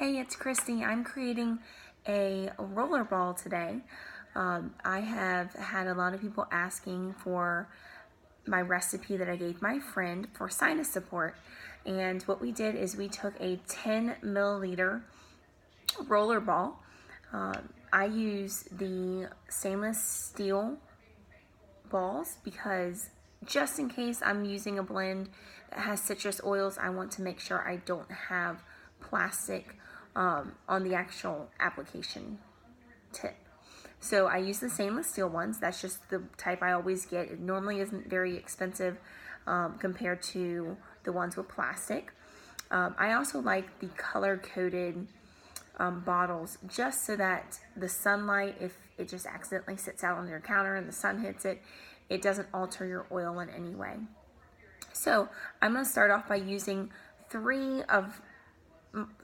Hey, it's Christy. I'm creating a roller ball today. I have had a lot of people asking for my recipe that I gave my friend for sinus support. And what we did is we took a 10 milliliter roller ball. I use the stainless steel balls because just in case I'm using a blend that has citrus oils, I want to make sure I don't have plastic on the actual application tip. So I use the stainless steel ones. That's just the type I always get. It normally isn't very expensive compared to the ones with plastic. I also like the color-coded bottles just so that the sunlight, if it just accidentally sits out on your counter and the sun hits it, it doesn't alter your oil in any way. So I'm going to start off by using three of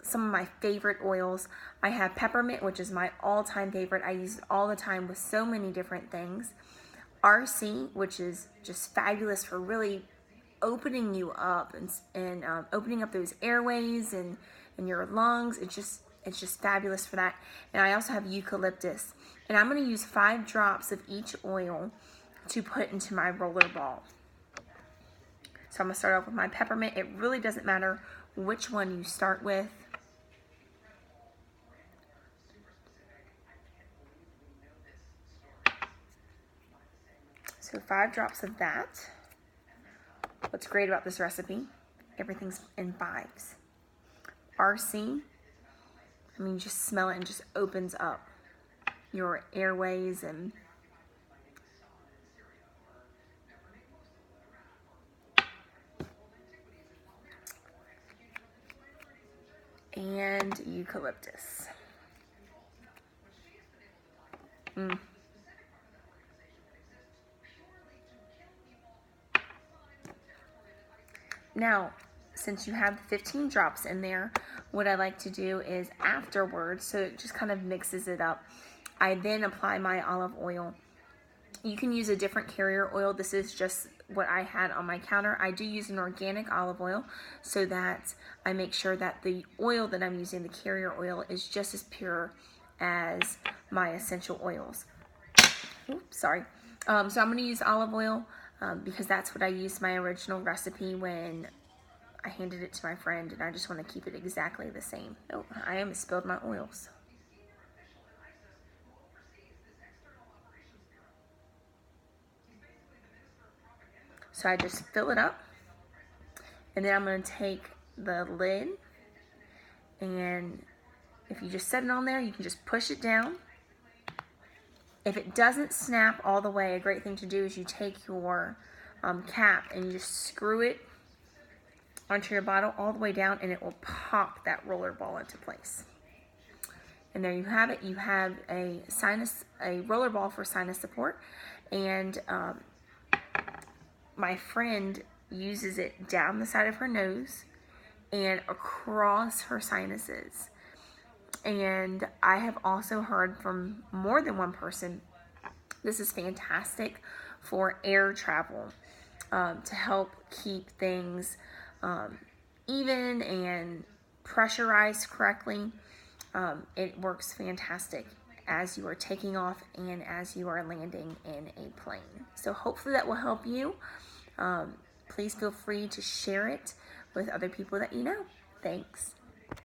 some of my favorite oils. I have peppermint, which is my all-time favorite. I use it all the time with so many different things. RC, which is just fabulous for really opening you up and opening up those airways and your lungs. It's just fabulous for that. And I also have eucalyptus. And I'm going to use 5 drops of each oil to put into my roller ball. So I'm going to start off with my peppermint. It really doesn't matter which one you start with. So 5 drops of that. What's great about this recipe, everything's in 5s. RC, I mean, just smell it and just opens up your airways and eucalyptus. Now, since you have 15 drops in there, what I like to do is afterwards, so it just kind of mixes it up, I then apply my olive oil. You can use a different carrier oil. This is just what I had on my counter. I do use an organic olive oil so that I make sure that the oil that I'm using, the carrier oil, is just as pure as my essential oils. Oops, sorry. So I'm going to use olive oil because that's what I used my original recipe when I handed it to my friend, and I just want to keep it exactly the same. Oh, I almost spilled my oils. So I just fill it up, and then I'm going to take the lid, and if you just set it on there, you can just push it down. If it doesn't snap all the way, a great thing to do is you take your cap and you just screw it onto your bottle all the way down, and it will pop that roller ball into place. And there you have it. You have a roller ball for sinus support, and my friend uses it down the side of her nose and across her sinuses. And I have also heard from more than one person, this is fantastic for air travel, to help keep things even and pressurized correctly. It works fantastic as you are taking off and as you are landing in a plane. So hopefully that will help you. Please feel free to share it with other people that you know. Thanks.